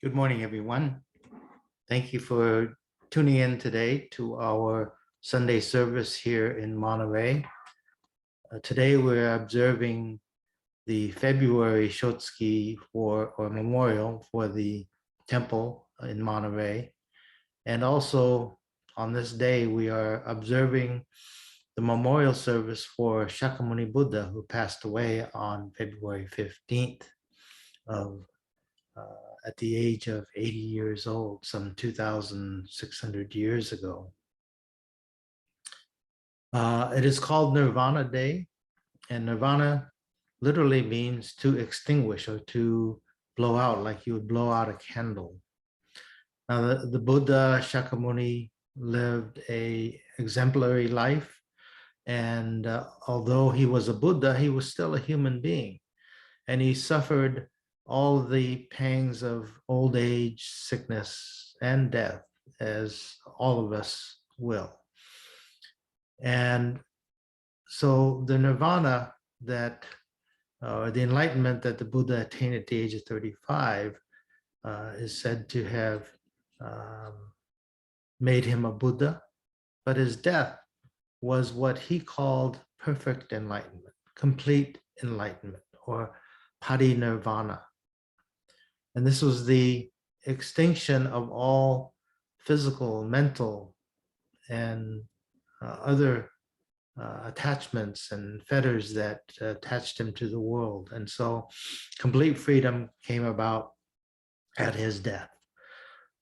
Good morning, everyone. Thank you for tuning in today to our Sunday service here in Monterey. Today we're observing the February Shotsuki or memorial for the temple in Monterey. And also on this day, we are observing the memorial service for Shakyamuni Buddha, who passed away on February 15th of at the age of 80 years old, some 2,600 years ago. It is called Nirvana Day, and Nirvana literally means to extinguish or to blow out, like you would blow out a candle. Now, the Buddha Shakyamuni lived a exemplary life, and although he was a Buddha, he was still a human being, and he suffered all the pangs of old age, sickness, and death, as all of us will. And so the nirvana that, the enlightenment that the Buddha attained at the age of 35 is said to have made him a Buddha, but his death was what he called perfect enlightenment, complete enlightenment, or parinirvana. And this was the extinction of all physical, mental, and other attachments and fetters that attached him to the world. And so complete freedom came about at his death.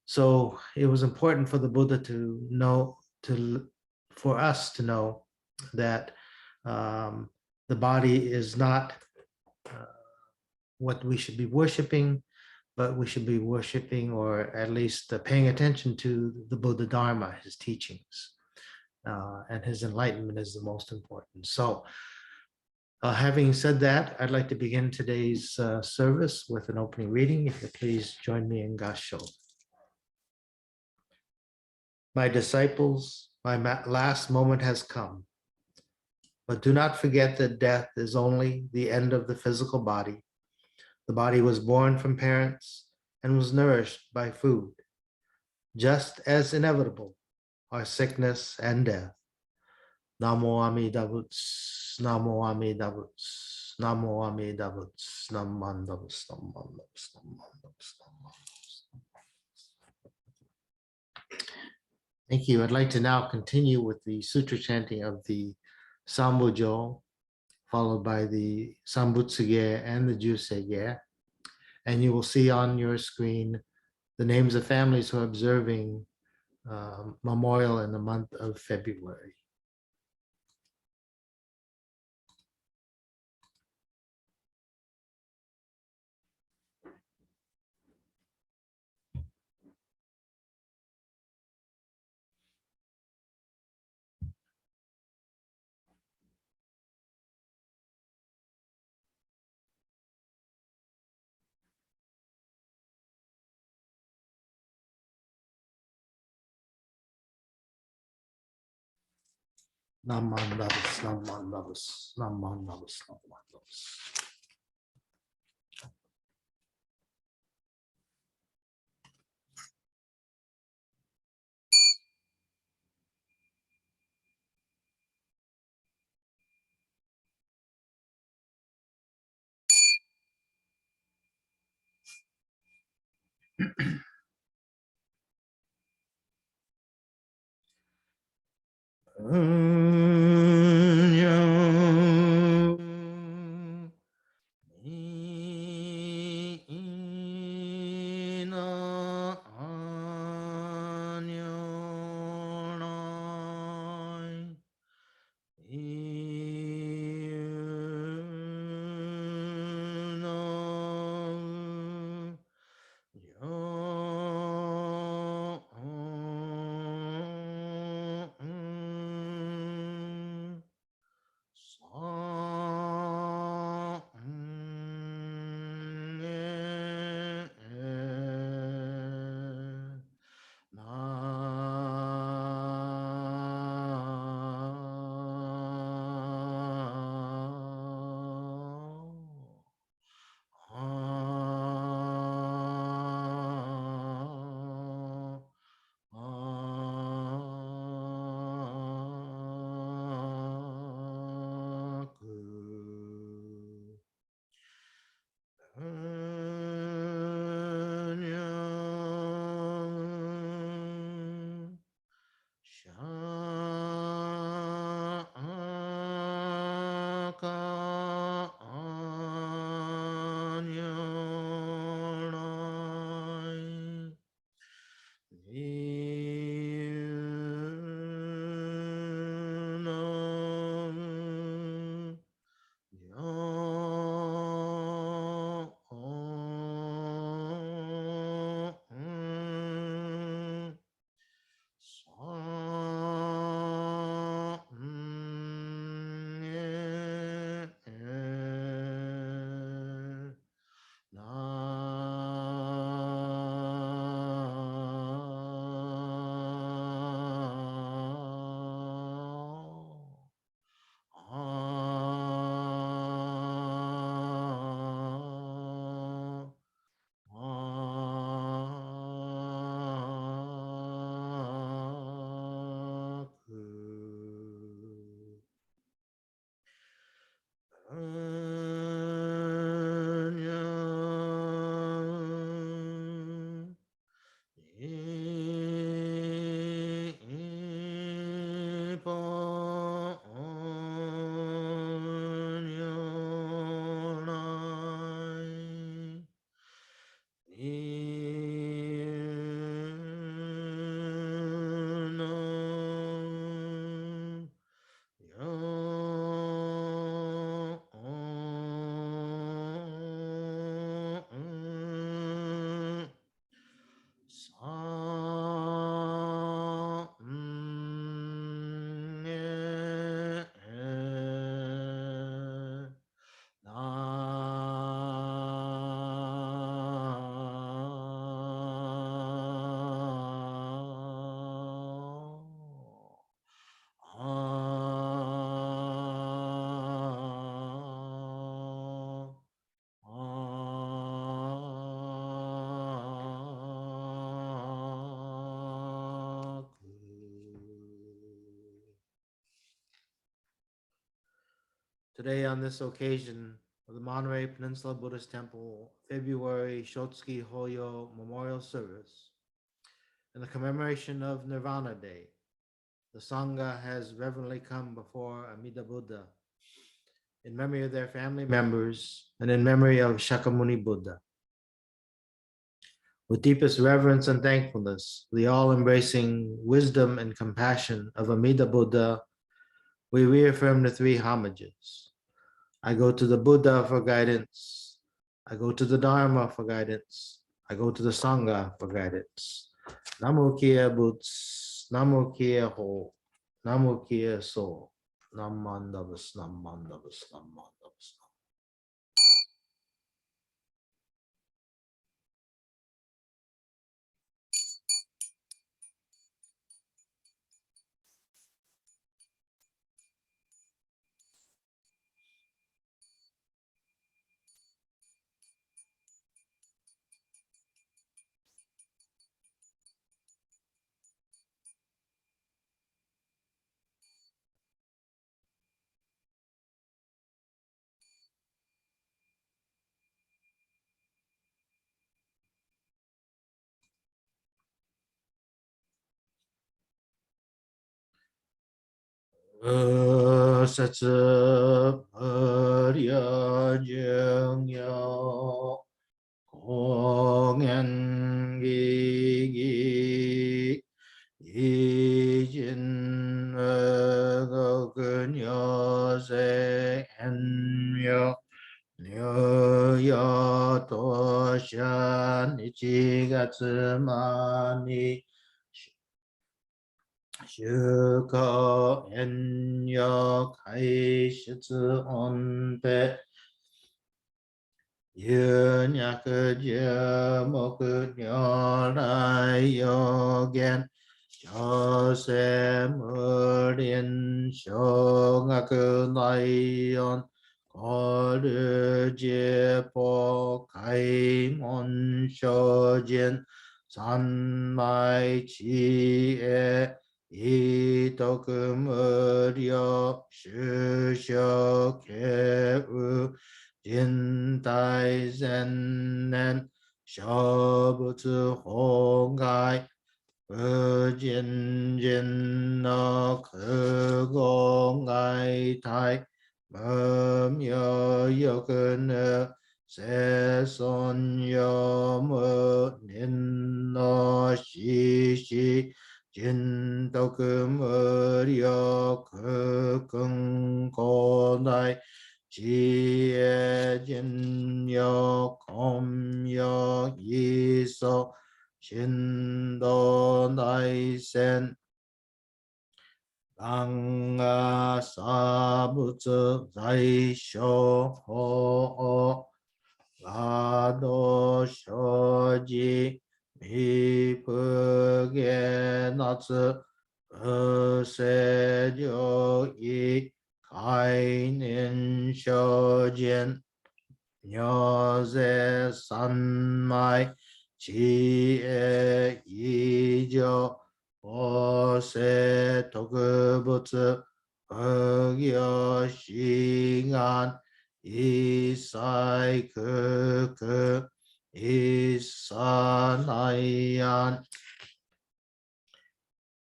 So it was important for the Buddha to know, for us to know that the body is not what we should be worshiping, but we should be worshiping, or at least paying attention to the Buddha Dharma, his teachings. And his enlightenment is the most important. So having said that, I'd like to begin today's service with an opening reading. If you please join me in Gasho. My disciples, my last moment has come. But do not forget that death is only the end of the physical body. The body was born from parents and was nourished by food. Just as inevitable are sickness and death. Namo Amida Butsu, Namo Amida Butsu, Namo Amida Butsu, Namanda Butsu, Namanda Butsu, Namanda Butsu. Thank you. I'd like to now continue with the sutra chanting of the Sambujo, followed by the Sambutsuge and the Jusege. And you will see on your screen the names of families who are observing memorial in the month of February. Namandavas, Namandavas, Namandavas, Namandavas. Today, on this occasion of the Monterey Peninsula Buddhist Temple February Shotsuki Hoyo Memorial Service, in the commemoration of Nirvana Day, the Sangha has reverently come before Amida Buddha in memory of their family members and in memory of Shakyamuni Buddha. With deepest reverence and thankfulness, the all-embracing wisdom and compassion of Amida Buddha, we reaffirm the three homages. I go to the Buddha for guidance. I go to the Dharma for guidance. I go to the Sangha for guidance. Namo Kia Boots, Namo Kia Ho, Namo Kia So, Nam Mandavas, Nam Mandavas, Nam Mandavas. Satsa Parya Jengyo Kongen Gi Yijin Gokunyo Se Enmyo Nyo Ya Toshan Ichigatsumani Shuko Enyo Kai Shitsu Onpe Yunyaku Jimoku Nyorai Yogen Jose Murin Shogaku Naion Koru Jipo Kaimon Shojin Sanmai Chie Itoku Muryo Shusho Keu Jintai Zennen Shobutsu Hongai Jin Jin no Kugongai Tai Mumyo Yokunu Seson Yomu Nin no Shishi Jin Toku Muryo Kukun Konai Jie Jin Yo Kom Yo Yiso Shindo Naisen Ganga Sabutsu Zaisho Ho Gado Shoji Mipuge Natsu Sejo I Kainin Shojin Nyoze Sanmai Chie Ijo Ose Tokubutsu Ogyo Shingan Isai Kuku Isanayan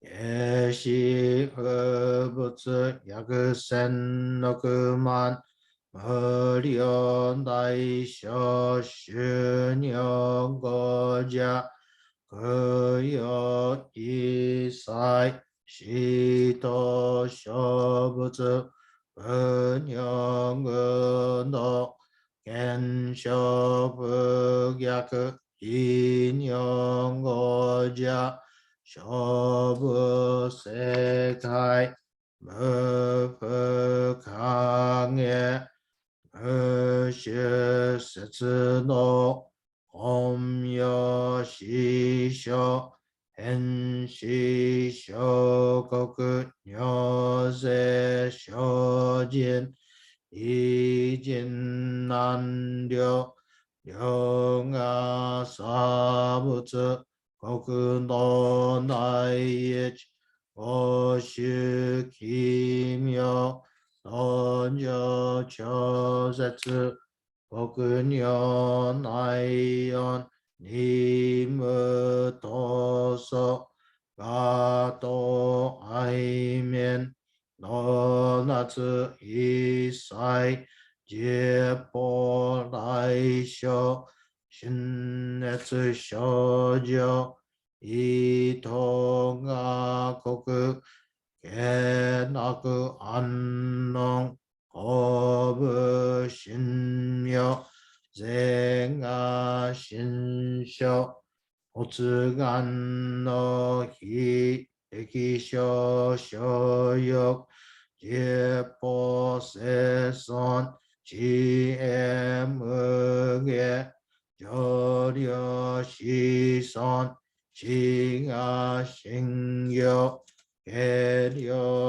Yeshi Hubutsu Yakusen Nokuman Muryo Daisho Shunyo Goja Kuyo Isai Shito Shobutsu Bunyo no Gensho Bugyaku Inyo Goja Shobu Sekai Mufu Kangye Setsu no Homyo Shisho Enshi Shokoku Nyoze Shojin Ijin Nanryo Ryonga Sabutsu Koku no Naich Oshu Kimyo 던져 저세츠 복은연 아이연 님의 도서 가도 아이면 너나츠 이사이 제보라이쇼 신네츠 쇼저 이동아 고그 개나그 안농 거부신묘 생아신쇼 오츠간노히 에기쇼쇼욕 예보세선 지엠응에 절여시선 징아신교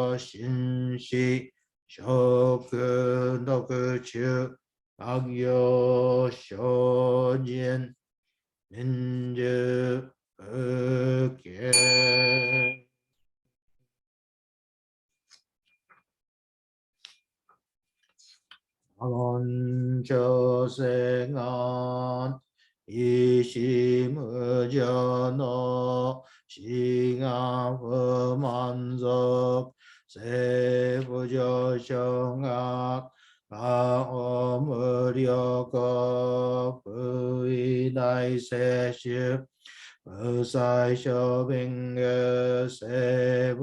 계려신시 쇼크노크추 악요쇼진 민주 흑계 원조생안 이심의전어 싱하의만석 세부조성악 가어무려거 부이나이세십 의사쇼빙의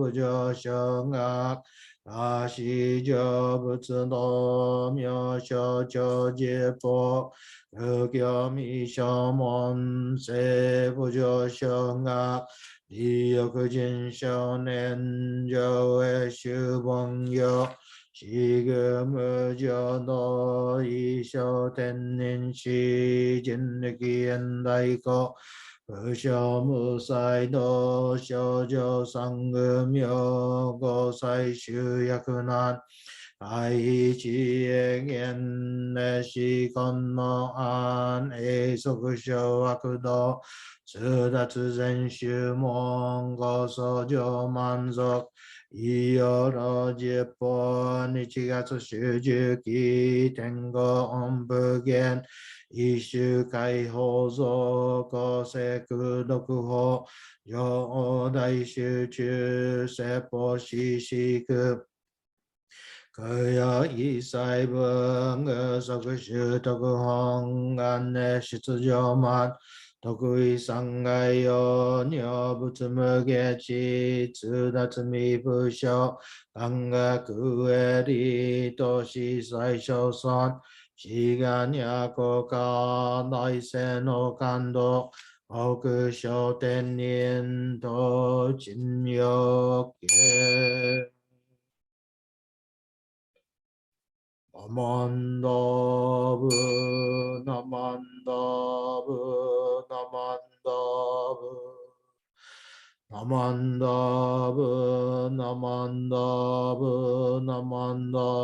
세부조성악 아시저부츠노묘쇼조제포 흑염이셔몬세부조성악 리역진쇼넨저의 슈봉요 지금의저너이쇼텐닌시진느기엔다이거 무셔무사이도 쇼조상금요 고사이슈야쿠난 아이지행엔내시건모안 에이소쿠쇼와쿠도 스다츠zen슈몬고소조만석 이여러지뻔이치가츠슈주기 tengo ombugen 이슈가이 호소 거세쿠도쿠호 요다이슈주 세포시시급 그야 이사이벙 서구슈도쿠홍간네 시츠조만 도쿠이 상가요 녀부츠무게치 츠다츠미부쇼 강가 그에리 도시사이쇼선 시간야고가 나이세노간도 어그쇼텐닌도 진묘계 나만다브 나만다브 나만다브 나만다브 나만다브 나만다브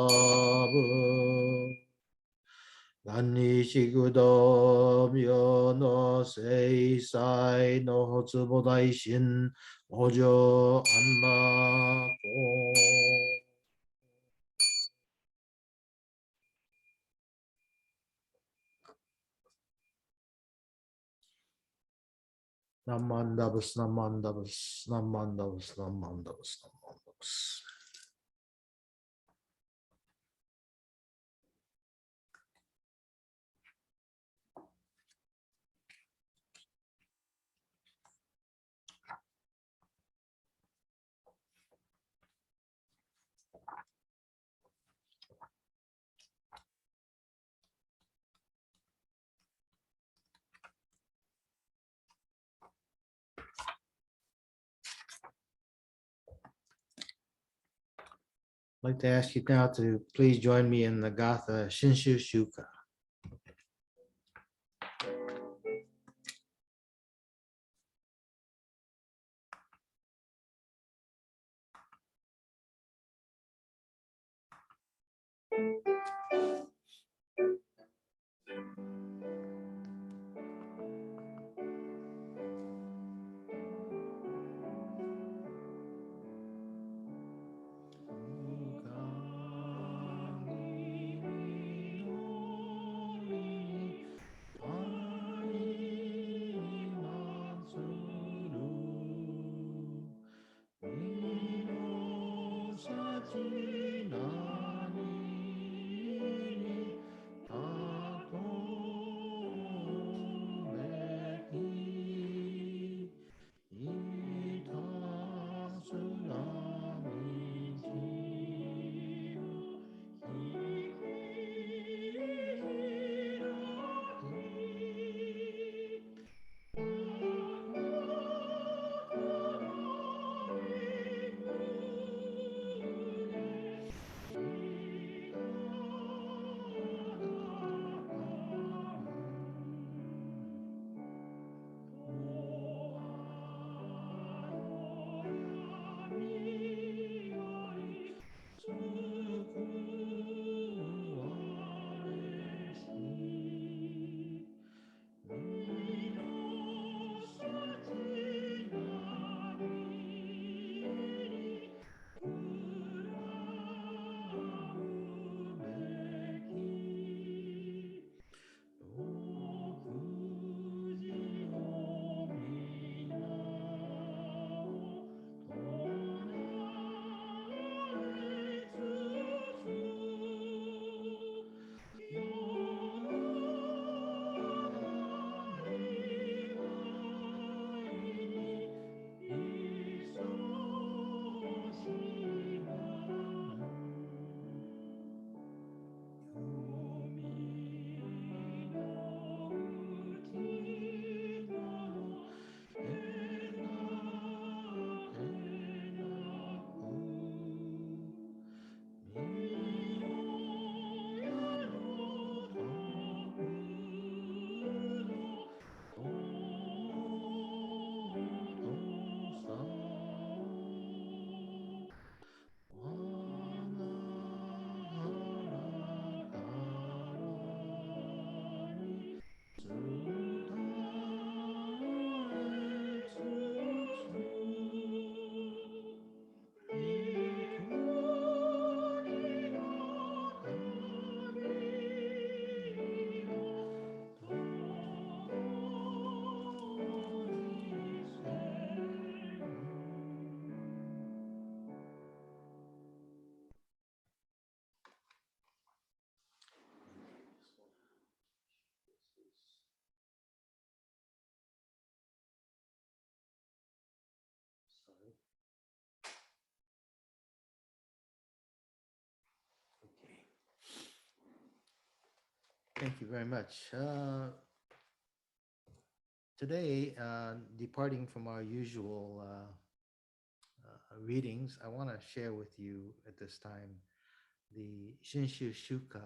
난니시구도 묘노 세이사이 노호츠보다이신 오조 안나고 남만다브스 남만다브스 남만다브스 남만다브스 남만다브스. I'd like to ask you now to please join me in the Gatha Shinshu Shuka. Thank you very much. Today, departing from our usual readings, I want to share with you at this time the Shinshu Shuka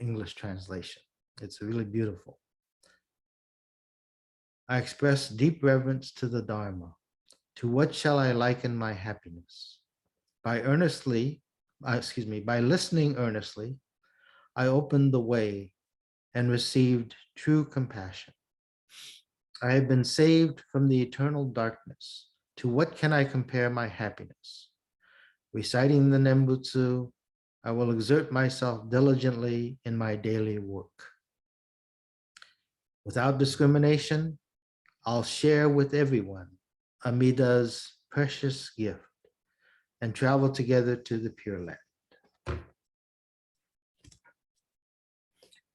English translation. It's really beautiful. I express deep reverence to the Dharma. To what shall I liken my happiness? By listening earnestly, I opened the way and received true compassion. I have been saved from the eternal darkness. To what can I compare my happiness? Reciting the Nembutsu, I will exert myself diligently in my daily work. Without discrimination, I'll share with everyone Amida's precious gift and travel together to the Pure Land.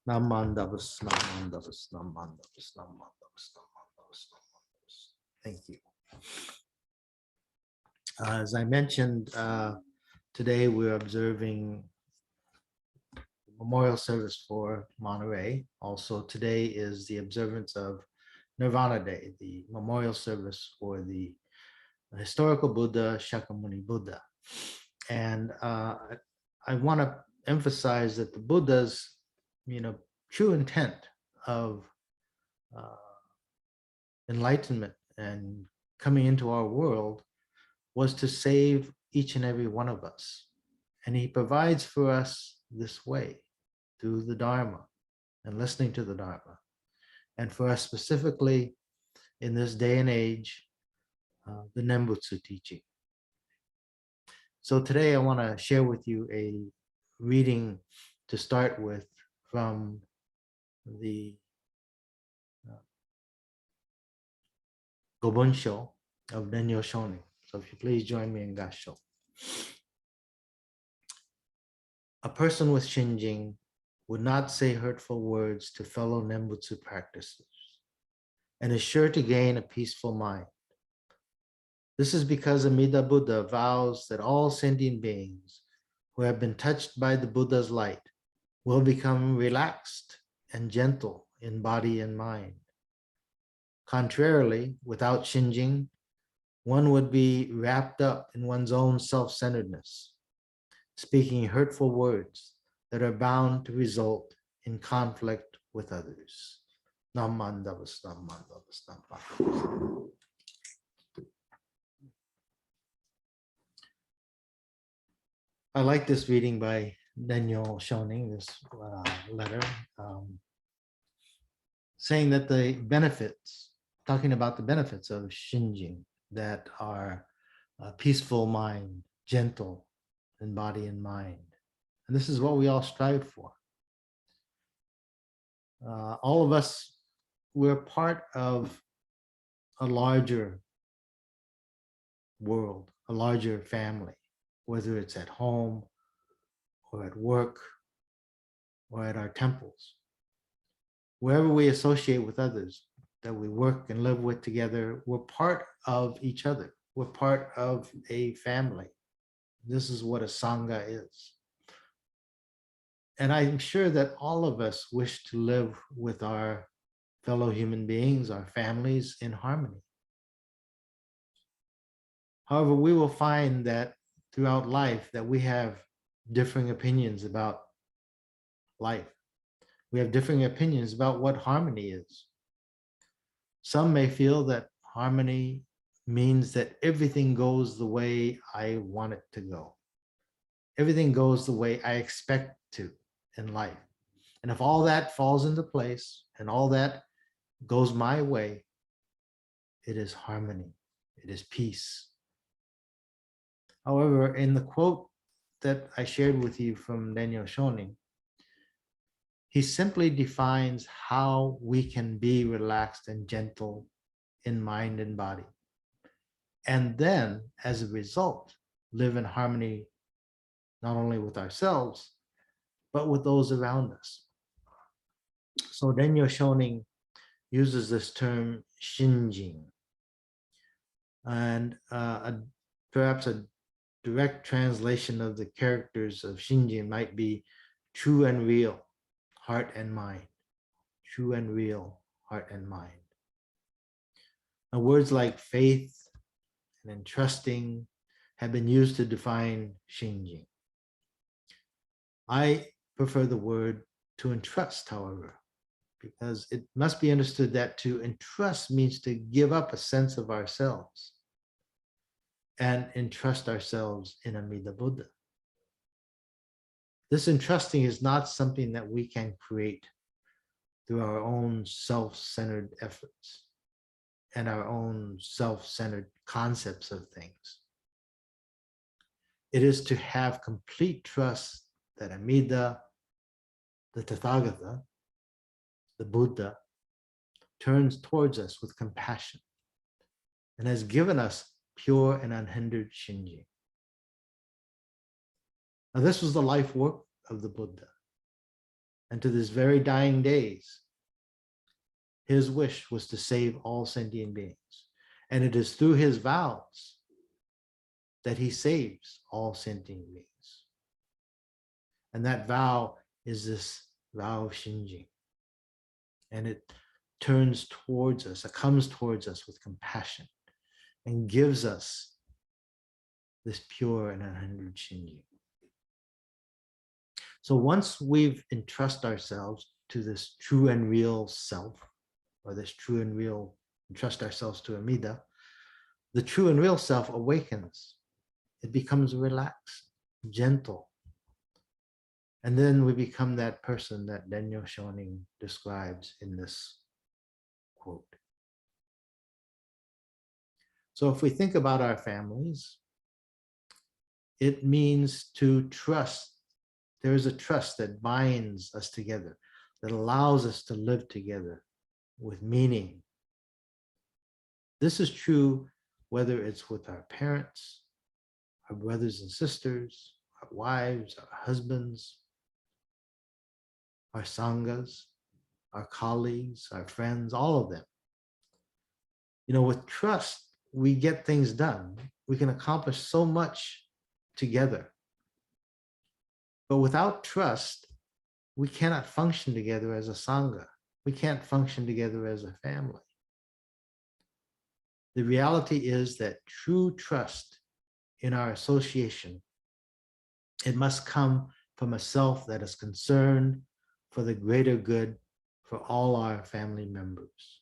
Namandavas, namandavas, namandavas, namandavas, namandavas, namandavas. Thank you. As I mentioned, today we're observing the memorial service for Monterey. Also, today is the observance of Nirvana Day, the memorial service for the historical Buddha, Shakyamuni Buddha. And I want to emphasize that the Buddha's, true intent of uh, enlightenment and coming into our world was to save each and every one of us. And he provides for us this way through the Dharma and listening to the Dharma. And for us specifically in this day and age, the Nembutsu teaching. So today I want to share with you a reading to start with from the Gobunsho of Nenyo Shonin. So if you please join me in Gasho. A person with Shinjin would not say hurtful words to fellow Nembutsu practitioners and is sure to gain a peaceful mind. This is because Amida Buddha vows that all sentient beings who have been touched by the Buddha's light will become relaxed and gentle in body and mind. Contrarily, without Shinjin, one would be wrapped up in one's own self-centeredness, speaking hurtful words that are bound to result in conflict with others. Namandavas, namandavas, namandavas. I like this reading by Daniel Shoning, this letter, saying that the benefits, talking about the benefits of Shinjin that are peaceful mind, gentle in body and mind. And this is what we all strive for. All of us, we're part of a larger world, a larger family, whether it's at home or at work or at our temples. Wherever we associate with others that we work and live with together, we're part of each other. We're part of a family. This is what a Sangha is. And I'm sure that all of us wish to live with our fellow human beings, our families in harmony. However, we will find that throughout life that we have differing opinions about life. We have differing opinions about what harmony is. Some may feel that harmony means that everything goes the way I want it to go. Everything goes the way I expect to in life. And if all that falls into place and all that goes my way, it is harmony, it is peace. However, in the quote that I shared with you from Daniel Shonin, he simply defines how we can be relaxed and gentle in mind and body. And then, as a result, live in harmony not only with ourselves, but with those around us. So Daniel Shonin uses this term Shinjin. And perhaps a direct translation of the characters of Shinjin might be true and real, heart and mind, true and real heart and mind. Now, words like faith and entrusting have been used to define Shinjin. I prefer the word to entrust, however, because it must be understood that to entrust means to give up a sense of ourselves and entrust ourselves in Amida Buddha. This entrusting is not something that we can create through our own self-centered efforts and our own self-centered concepts of things. It is to have complete trust that Amida, the Tathagata, the Buddha, turns towards us with compassion and has given us pure and unhindered Shinji. Now, this was the life work of the Buddha. And to this very dying days, his wish was to save all sentient beings. And it is through his vows that he saves all sentient beings. And that vow is this vow of Shinji. And it turns towards us, it comes towards us with compassion and gives us this pure and unhindered Shinji. So once we've entrusted ourselves to this true and real self, or this true and real, entrust ourselves to Amida, the true and real self awakens. It becomes relaxed, gentle. And then we become that person that Daniel Shonin describes in this quote. So if we think about our families, it means to trust. There is a trust that binds us together, that allows us to live together with meaning. This is true whether it's with our parents, our brothers and sisters, our wives, our husbands, our sanghas, our colleagues, our friends, all of them. You know, with trust, we get things done. We can accomplish so much together. But without trust, we cannot function together as a sangha. We can't function together as a family. The reality is that true trust in our association, it must come from a self that is concerned for the greater good for all our family members.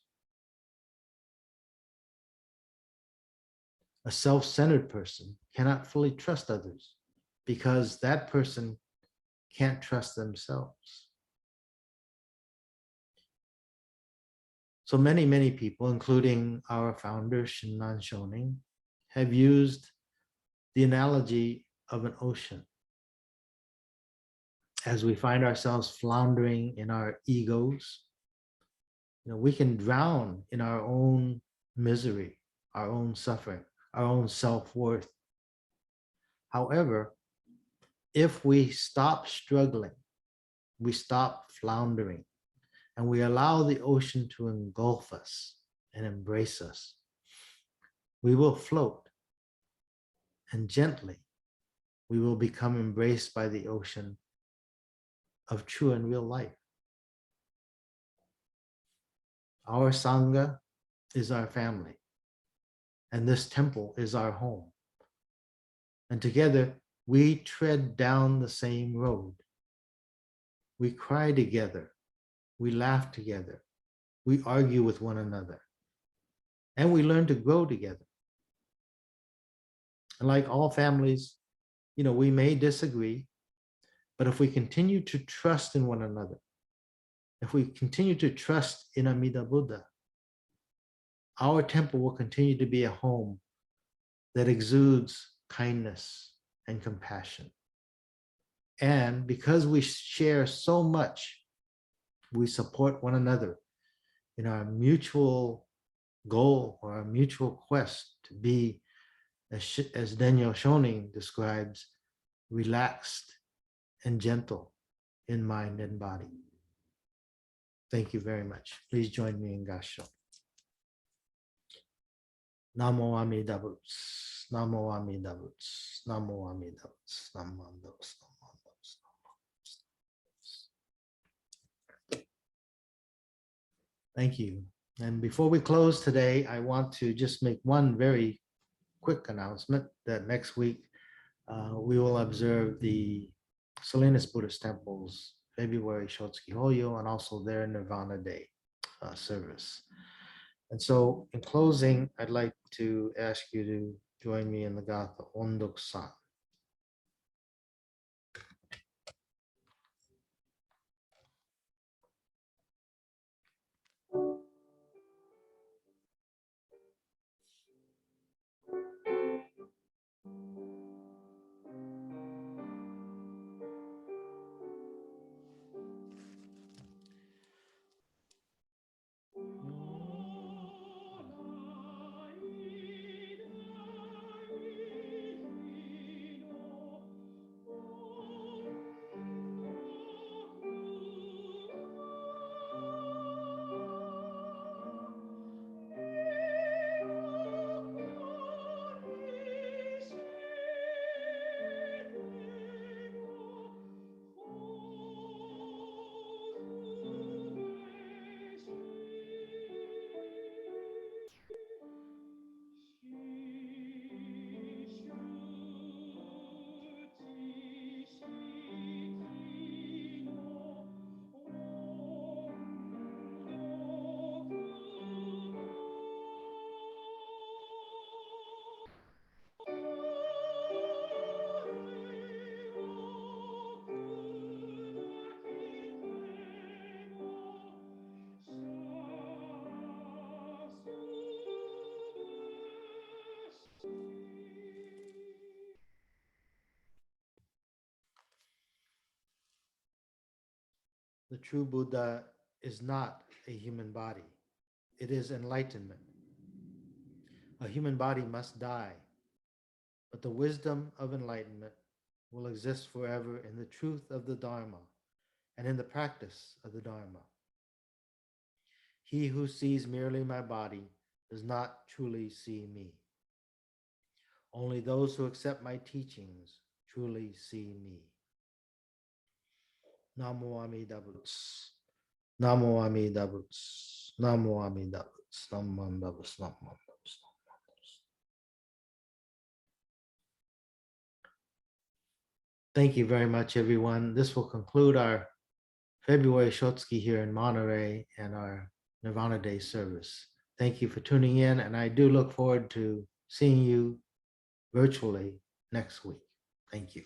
A self-centered person cannot fully trust others because that person can't trust themselves. So many people, including our founder, Shinran Shonin, have used the analogy of an ocean. As we find ourselves floundering in our egos, you know, we can drown in our own misery, our own suffering, our own self-worth. However, if we stop struggling, we stop floundering, and we allow the ocean to engulf us and embrace us, we will float, and gently we will become embraced by the ocean of true and real life. Our sangha is our family, and this temple is our home. And together we tread down the same road. We cry together, we laugh together, we argue with one another, and we learn to grow together. And like all families, you know, we may disagree, but if we continue to trust in one another, if we continue to trust in Amida Buddha, our temple will continue to be a home that exudes kindness and compassion. And because we share so much, we support one another in our mutual goal or our mutual quest to be, as Daniel Shonin describes, relaxed and gentle in mind and body. Thank you very much. Please join me in Gasho. Namo Amida Butsu, Namo Amida Butsu, Namo Amida Butsu, Namo Amida Butsu. Thank you. And before we close today, I want to just make one very quick announcement that next week we will observe the Salinas Buddhist Temple's February Shotsuki Hoyo and also their Nirvana Day service. And so in closing, I'd like to ask you to join me in the Gatha Ondok San. The true Buddha is not a human body. It is enlightenment. A human body must die, but the wisdom of enlightenment will exist forever in the truth of the Dharma and in the practice of the Dharma. He who sees merely my body does not truly see me. Only those who accept my teachings truly see me. Namo Amida Butsu. Namo Amida Butsu. Namo Amida Butsu. Namo Amida Butsu. Namo Amida Butsu. Thank you very much, everyone. This will conclude our February Shotsuki here in Monterey and our Nirvana Day service. Thank you for tuning in, and I do look forward to seeing you virtually next week. Thank you.